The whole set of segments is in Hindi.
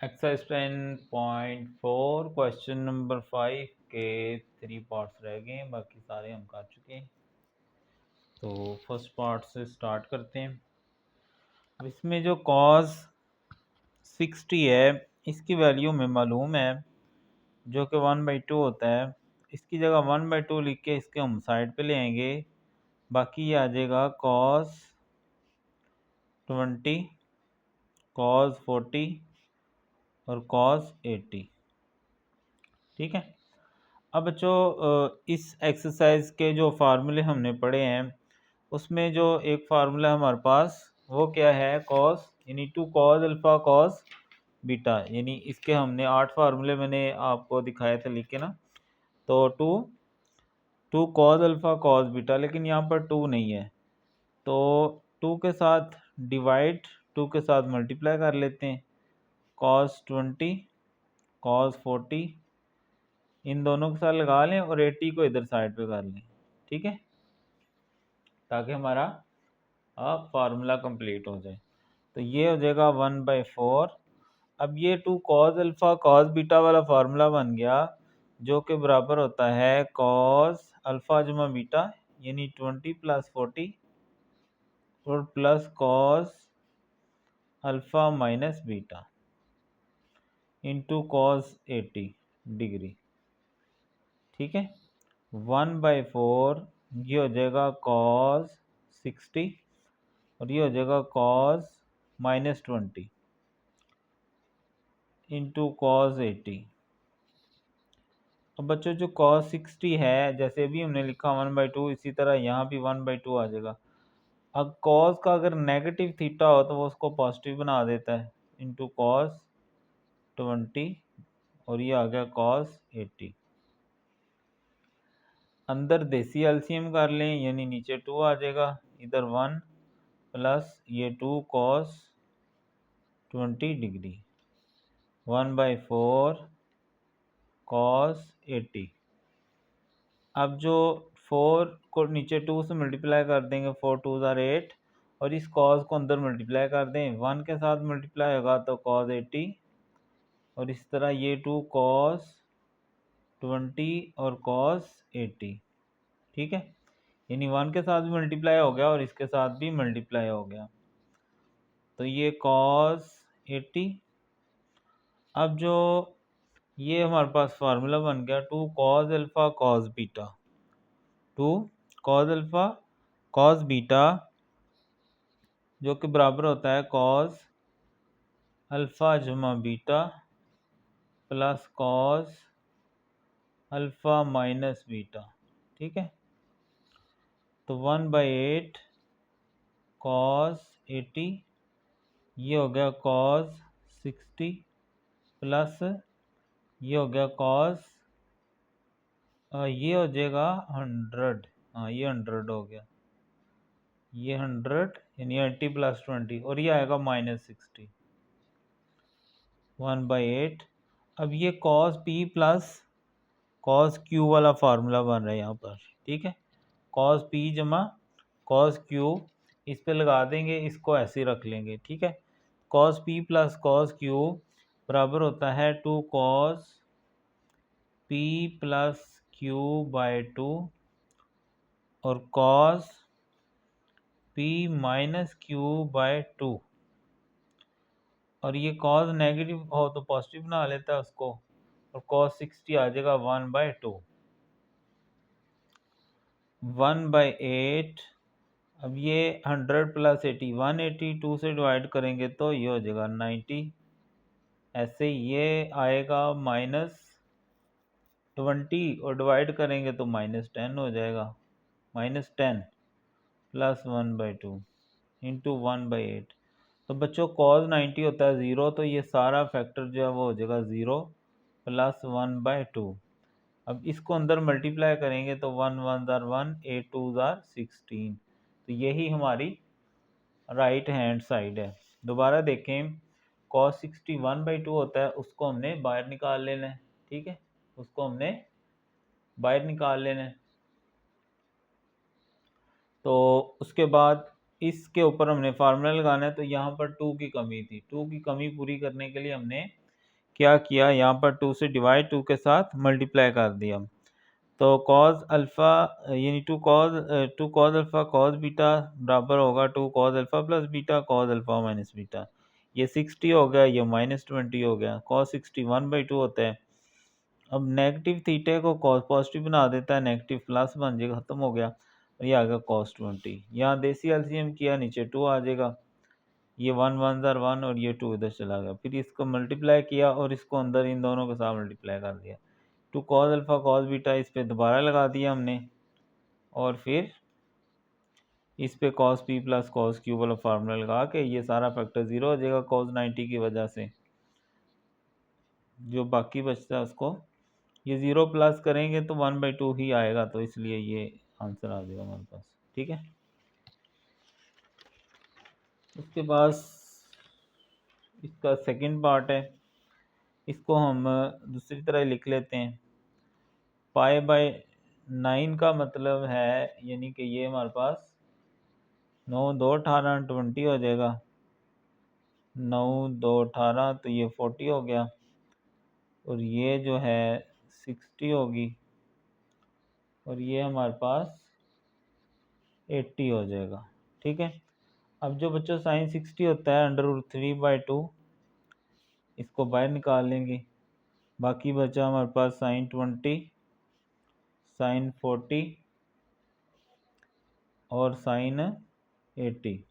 एक्सरसाइज 10.4 क्वेश्चन नंबर 5 के 3 पार्ट्स रह गए हैं, बाकी सारे हम कर चुके हैं। तो फर्स्ट पार्ट से स्टार्ट करते हैं। अब इसमें जो cos 60 है इसकी वैल्यू हमें मालूम है, जो कि 1/2 होता है। इसकी जगह 1/2 लिख के इसके हम साइड पे ले आएंगे। बाकी ये आ जाएगा cos 20, cos 40 और cos 80। ठीक है। अब बच्चों इस एक्सरसाइज के जो फार्मूले हमने पढ़े हैं उसमें जो एक फार्मूला हमारे पास वो क्या है, कॉस यानी 2 कॉस अल्फा कॉस बीटा, यानी इसके हमने 8 फार्मूले मैंने आपको दिखाए थे लिख के ना। तो 2 कॉस अल्फा कॉस बीटा, लेकिन यहाँ पर 2 नहीं है तो 2 के साथ डिवाइड 2 के साथ मल्टीप्लाई कर लेते हैं। कॉस 20 कॉस 40 इन दोनों के साथ लगा लें और 80 को इधर साइड पे कर लें। ठीक है, ताकि हमारा फार्मूला कंप्लीट हो जाए। तो ये हो जाएगा 1/4। अब ये 2 कॉस अल्फा कॉस बीटा वाला फार्मूला बन गया, जो कि बराबर होता है कॉस अल्फा जमा बीटा, यानी 20 + 40 और plus cos alpha minus beta into cos 80 degree. ठीक है, 1/4 ये हो जाएगा कॉस 60 और ये हो जाएगा कॉस -20 इंटू कॉस 80। अब बच्चों जो कॉस 60 है जैसे भी हमने लिखा 1/2, इसी तरह यहाँ भी 1/2 आ जाएगा। अब कॉस का अगर नेगेटिव थीटा हो तो वो उसको पॉजिटिव बना देता है, इंटू कॉस 20 और ये आ गया कॉस 80। अंदर देसी एलसीएम कर लें, यानी नीचे 2 आ जाएगा, इधर 1 प्लस ये 2 कॉस 20 डिग्री 1/4 कॉस 80। अब जो 4 को नीचे 2 से मल्टीप्लाई कर देंगे, 4 2 ज़ार 8, और इस कॉस को अंदर मल्टीप्लाई कर दें, 1 के साथ मल्टीप्लाई होगा तो कॉस 80, और इस तरह ये 2 कॉस 20 और कॉस 80। ठीक है, यानी 1 के साथ भी मल्टीप्लाई हो गया और इसके साथ भी मल्टीप्लाई हो गया, तो ये कॉस 80। अब जो ये हमारे पास फार्मूला बन गया 2 cos alpha cos beta, 2 cos alpha cos beta, जो कि बराबर होता है कॉस अल्फा जमा beta plus cos alpha minus beta. ठीक है, तो 1/8 कॉस 80, ये हो गया कॉस 60 प्लस ये हो गया कॉस ये हो जाएगा 100। हाँ, ये 100 हो गया, ये 100 यानी 80 + 20 और ये आएगा -60 1/8। अब ये cos P plus cos Q वाला फार्मूला बन रहा है यहाँ पर। ठीक है, कॉस पी जमा कॉस क्यू इस पे लगा देंगे, इसको ऐसे ही रख लेंगे। ठीक है, cos P plus cos Q बराबर होता है 2 कॉस पी प्लस Q/2 और कॉस P माइनस Q/2, और ये कॉस नेगेटिव हो तो पॉजिटिव बना लेता है उसको, और कॉस 60 आ जाएगा 1/2 1/8। अब ये 100 + 80 180 2 से डिवाइड करेंगे तो ये हो जाएगा 90। ऐसे ये आएगा -20 और डिवाइड करेंगे तो -10 हो जाएगा, -10 + 1/2 इंटू 1/8। तो बच्चों cos 90 होता है 0, तो ये सारा फैक्टर जो है वो हो जाएगा 0 + 1/2। अब इसको अंदर मल्टीप्लाई करेंगे तो 1 1 ज़ार 1 8 2 ज़ार 16, तो यही हमारी राइट हैंड साइड है। दोबारा देखें, cos 60 1/2 होता है, उसको हमने बाहर निकाल लेना है। ठीक है, उसको हमने बाहर निकाल लेना है। तो उसके बाद इसके ऊपर हमने फार्मूला लगाना है, तो यहाँ पर 2 की कमी थी, 2 की कमी पूरी करने के लिए हमने क्या किया, यहाँ पर 2 से डिवाइड, 2 के साथ मल्टीप्लाई कर दिया। तो कॉज अल्फ़ा यानी two cos alpha cos beta बराबर होगा two cos alpha plus beta cos alpha minus beta. ये 60 हो गया, ये -20 हो गया। कॉस 60 1/2 होता है। अब नेगेटिव थीटे को कॉस पॉजिटिव बना देता है, नेगेटिव प्लस बन जाएगा, खत्म हो गया। और ये आ गया कॉस 20। यहाँ देसी एलसीएम किया, नीचे 2 आ जाएगा। ये 1 1 ज़र 1 और ये 2 इधर चला गया। फिर इसको मल्टीप्लाई किया और इसको अंदर इन दोनों के साथ मल्टीप्लाई कर दिया। Two cos alpha cos beta इस पे दोबारा लगा दिया हमने, और फिर इस पे cos P plus cos Q वाला फार्मूला लगा के ये सारा फैक्टर 0 हो जाएगा कॉस 90 की वजह से। जो बाकी बचता है उसको ये 0 प्लस करेंगे तो 1/2 ही आएगा, तो इसलिए ये आंसर आ जाएगा हमारे पास। ठीक है, उसके बाद इसका सेकंड पार्ट है, इसको हम दूसरी तरह लिख लेते हैं। π/9 का मतलब है, यानी कि ये हमारे पास 9 2 18 20 हो जाएगा। 9 2 18 तो ये 40 हो गया, और ये जो है 60 होगी, और ये हमारे पास 80 हो जाएगा। ठीक है, अब जो बच्चों साइन 60 होता है √3/2, इसको बाहर निकाल लेंगे। बाकी बचा हमारे पास साइन 20, साइन 40 और साइन 80।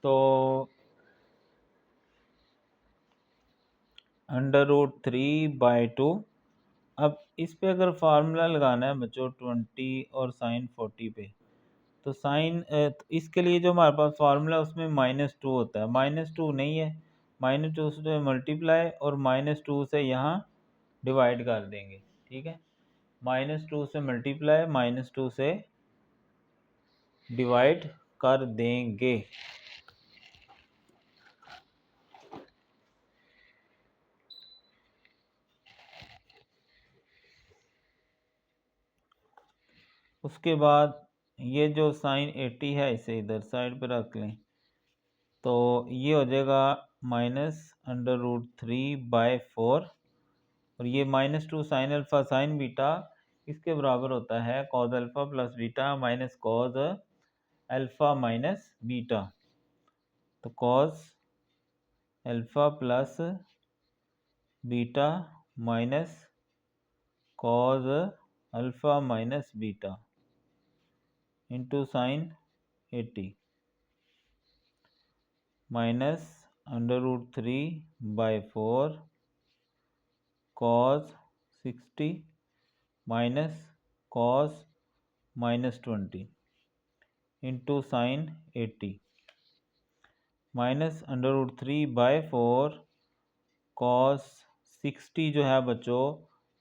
तो √3/2। अब इस पे अगर फार्मूला लगाना है बच्चों 20 और साइन 40 पे, तो साइन इसके लिए जो हमारे पास फार्मूला उसमें -2 होता है। -2 नहीं है, -2 से मल्टीप्लाई और -2 से यहाँ डिवाइड कर देंगे। ठीक है, -2 से मल्टीप्लाई, -2 से डिवाइड कर देंगे। उसके बाद ये जो साइन 80 है इसे इधर साइड पे रख लें, तो ये हो जाएगा -√3/4, और ये -2 साइन अल्फ़ा साइन बीटा इसके बराबर होता है cos alpha plus beta minus cos alpha minus beta. तो cos alpha plus beta minus cos alpha minus beta into sine 80 minus √3/4 cos 60 minus cos -20 into sine 80 minus √3/4 cos 60 जो है बच्चों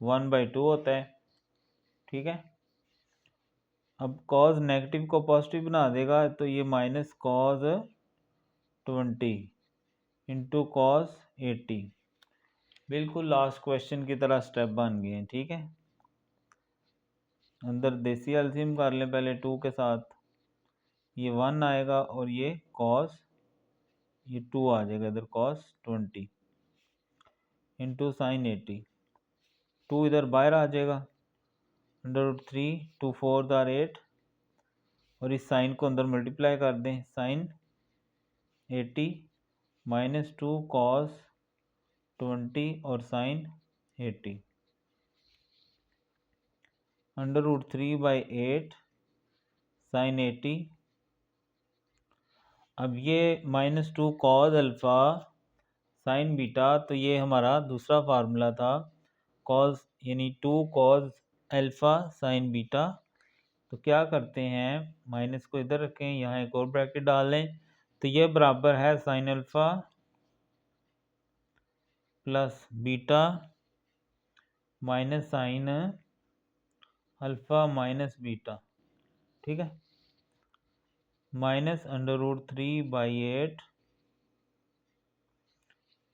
1/2 होता है। ठीक है, अब कॉज नेगेटिव को पॉजिटिव बना देगा, तो ये माइनस कॉज 20 इंटू कॉस 80। बिल्कुल लास्ट क्वेश्चन की तरह स्टेप बन गए हैं। ठीक है, अंदर देसी एलसीएम कर लें पहले 2 के साथ, ये 1 आएगा और ये कॉस, ये 2 आ जाएगा इधर कॉस 20 इंटू साइन 80। 2 इधर बाहर आ जाएगा, √3 2 4 ज़ार 8, और इस साइन को अंदर मल्टीप्लाई कर दें, साइन 80 -2 कॉस 20 और साइन 80 √3/8 साइन 80। अब ये -2 कॉज अल्फ़ा साइन बीटा, तो ये हमारा दूसरा फार्मूला था कॉज, यानी 2 कॉज अल्फ़ा साइन बीटा। तो क्या करते हैं, माइनस को इधर रखें, यहाँ एक और ब्रैकेट डाल लें, तो ये बराबर है sine alpha plus beta minus sine alpha minus beta. ठीक है, माइनस √3/8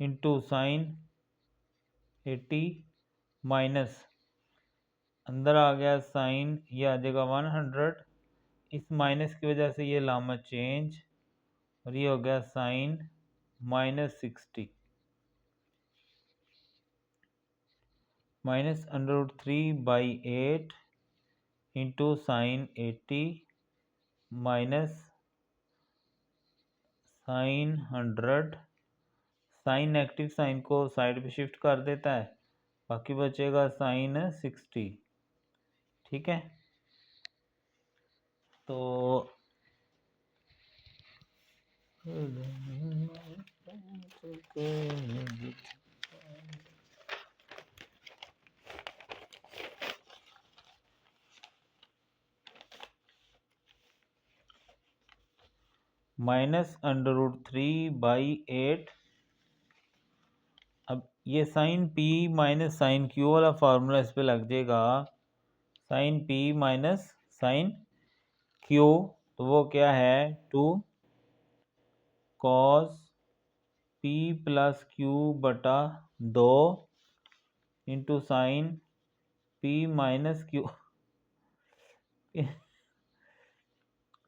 इंटू साइन 80 माइनस, अंदर आ गया साइन, ये आ जाएगा 100, इस माइनस की वजह से ये लामत चेंज, और ये हो गया sine -60 minus under root 3/8 into sine 80 minus sine 100। Sine negative sine को साइड पे शिफ्ट कर देता है, बाकी बचेगा साइन 60। ठीक है, तो -√3/8। अब ये sine P minus sine Q वाला फार्मूला इस पे लग जाएगा। Sine P minus sine Q, तो वो क्या है 2 cos P प्लस Q बटा 2 into sine P minus Q।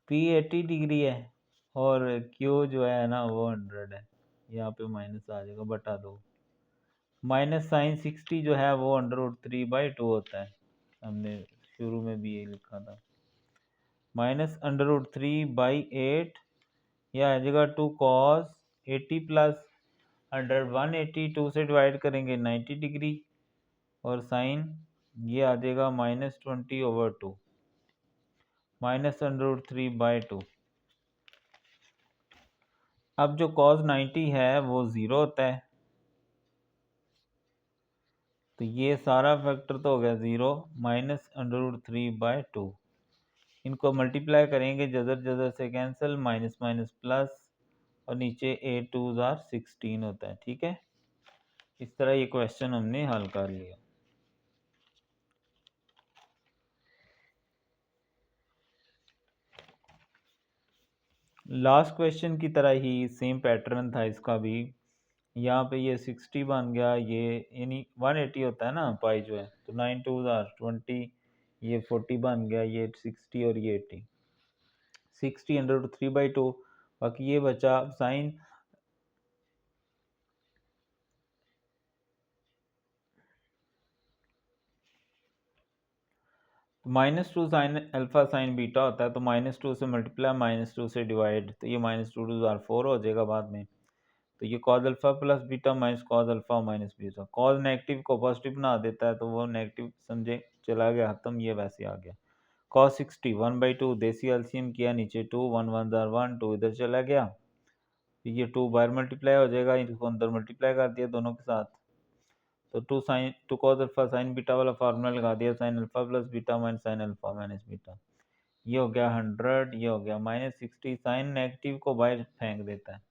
P 80 degree है और Q जो है ना वो 100 है, यहाँ पे माइनस आ जाएगा बटा 2। माइनस साइन 60 जो है वो √3/2 होता है, हमने शुरू में भी ये लिखा था। माइनस √3/8, यह आ जाएगा 2 cos 80 प्लस 100 2 से डिवाइड करेंगे 90 डिग्री, और साइन ये आ जाएगा -20/2 माइनस √3/2। अब जो cos 90 है वो 0 होता है, तो ये सारा फैक्टर तो हो गया 0 माइनस √3/2। इनको मल्टीप्लाई करेंगे, जजर जजर से कैंसिल, माइनस माइनस प्लस, और नीचे 8 2 16 होता है। ठीक है, इस तरह ये क्वेश्चन हमने हल कर लिया। लास्ट क्वेश्चन की तरह ही सेम पैटर्न था इसका भी। यहाँ पे ये 60 बन गया, ये यानी 180 होता है ना पाई जो है, तो 9 2 20, ये 40 बन गया, ये 60 और ये 80। 60 √3/2, बाकी ये बचा sine -2 sine alpha sine beta होता है, तो -2 से मल्टीप्लाई -2 से डिवाइड, तो ये -2 2 4 हो जाएगा बाद में। तो ये cause alpha plus beta minus cause alpha minus beta. Cause negative को पॉजिटिव बना देता है, तो वो नेगेटिव समझे चला गया खत्म, ये वैसे आ गया। cos 60 1/2 देसी एलसीएम किया, नीचे 2 1 1 1 2 इधर चला गया, ये 2 बाहर मल्टीप्लाई हो जाएगा, इसको अंदर मल्टीप्लाई कर दिया दोनों के साथ, तो 2 cos अल्फा साइन बीटा वाला फार्मूला लगा दिया, sine alpha plus beta minus sine alpha minus beta. ये हो गया 100, ये हो गया -60। साइन नेगेटिव को बाहर फेंक देता है,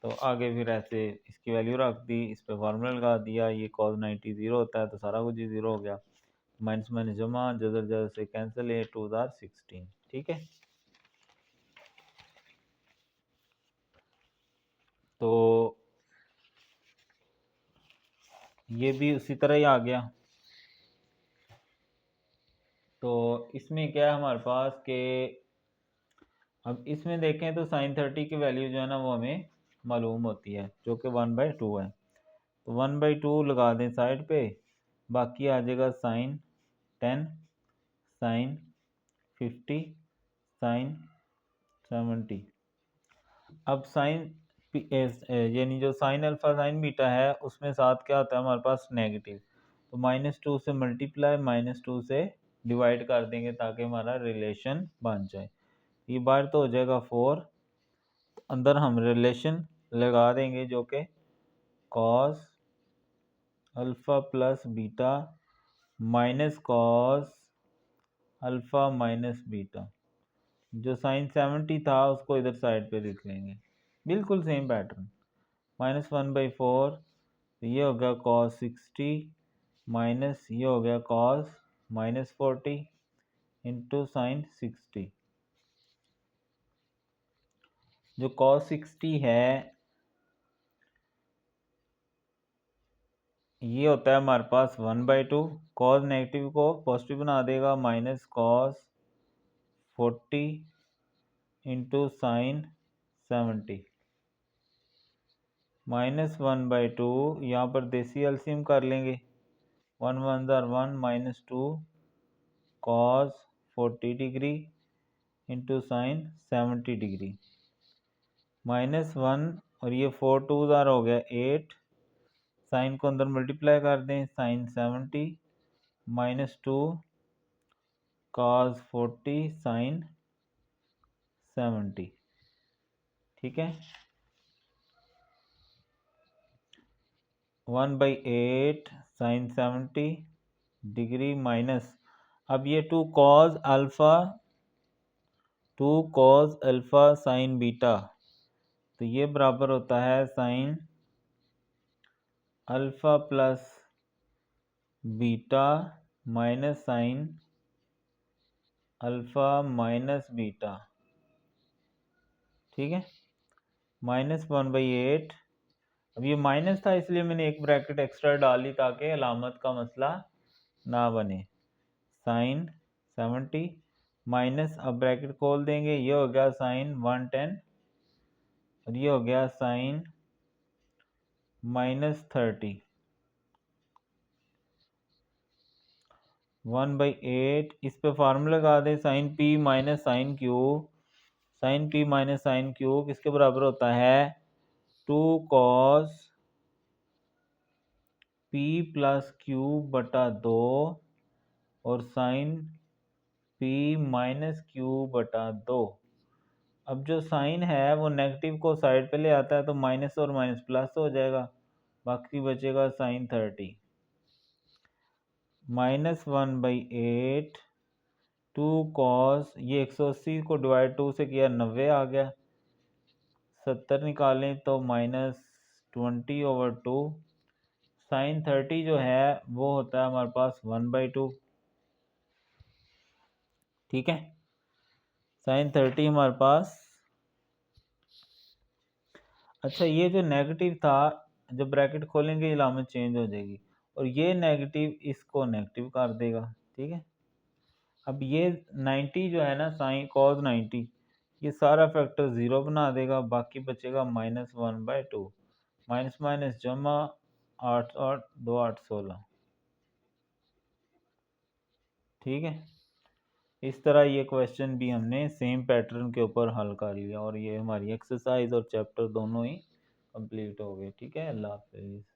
तो आगे फिर ऐसे इसकी वैल्यू रख दी, इस पे फार्मूला लगा दिया, ये cos 90 0 होता है, तो सारा कुछ ही 0 हो गया, माइनस माइनस जमा, जजर जजर से कैंसिल, 8 2 16। ठीक है, तो ये भी उसी तरह ही आ गया। तो इसमें क्या है हमारे पास के, अब इसमें देखें तो साइन 30 की वैल्यू जो है ना वो हमें मालूम होती है, जो कि 1/2 है, तो 1/2 लगा दें साइड पे, बाकी आ जाएगा साइन 10 साइन 50 साइन 70। अब साइन यानी जो साइन अल्फा साइन बीटा है उसमें साथ क्या होता है हमारे पास नेगेटिव, तो -2 से मल्टीप्लाई -2 से डिवाइड कर देंगे ताकि हमारा रिलेशन बन जाए। ये बाहर तो हो जाएगा 4, अंदर हम रिलेशन लगा देंगे जो कि cos alpha plus beta minus cos alpha minus beta. जो साइन 70 था उसको इधर साइड पे लिख लेंगे, बिल्कुल सेम पैटर्न। -1/4, ये हो गया कॉस 60 माइनस ये हो गया कॉस -40 इंटू साइन 60। जो कॉस 60 है ये होता है हमारे पास 1/2, कॉस नेगेटिव को पॉजिटिव बना देगा, माइनस कॉस 40 इंटू साइन 70। -1/2, यहाँ पर देसी एलसीएम कर लेंगे, 1 1 1 -2 cos 40 degree into sine 70 degree, -1 और ये 4 2 हो गया 8, साइन को अंदर मल्टीप्लाई कर दें, साइन 70 -2 cos 40 साइन 70, ठीक है। 1/8 साइन 70 डिग्री माइनस, अब ये 2 cos अल्फा साइन बीटा, तो ये बराबर होता है sine alpha plus beta minus sine alpha minus beta, ठीक है। -1/8, अब ये माइनस था इसलिए मैंने एक ब्रैकेट एक्स्ट्रा डाल ली ताकि अलामत का मसला ना बने, साइन 70 माइनस, अब ब्रैकेट खोल देंगे, ये हो गया साइन 110 और ये हो गया साइन -30, 1/8, इस पे फार्मूला लगा दें, sine P minus sine Q, sine P minus sine Q किसके बराबर होता है 2 cos पी प्लस क्यू बटा 2 और साइन पी माइनस क्यू बटा 2। अब जो साइन है वो नेगेटिव को साइड पे ले आता है तो माइनस और माइनस प्लस हो जाएगा, बाकी बचेगा साइन 30, -1/8 2 cos, ये 180 को डिवाइड 2 से किया 90 आ गया, 70 निकालें तो -20/2, साइन 30 जो है वो होता है हमारे पास 1/2, ठीक है। साइन 30 हमारे पास, अच्छा ये जो नेगेटिव था जब ब्रैकेट खोलेंगे इलामत चेंज हो जाएगी और ये नेगेटिव इसको नेगेटिव कर देगा, ठीक है। अब ये 90 जो है ना साइन cos 90, ये सारा फैक्टर 0 बना देगा, बाकी बचेगा -1/2, माइनस माइनस जमा 8 8 2 8 16, ठीक है। इस तरह ये क्वेश्चन भी हमने सेम पैटर्न के ऊपर हल कर लिया और ये हमारी एक्सरसाइज और चैप्टर दोनों ही कंप्लीट हो गए, ठीक है। अल्लाह हाफिज़।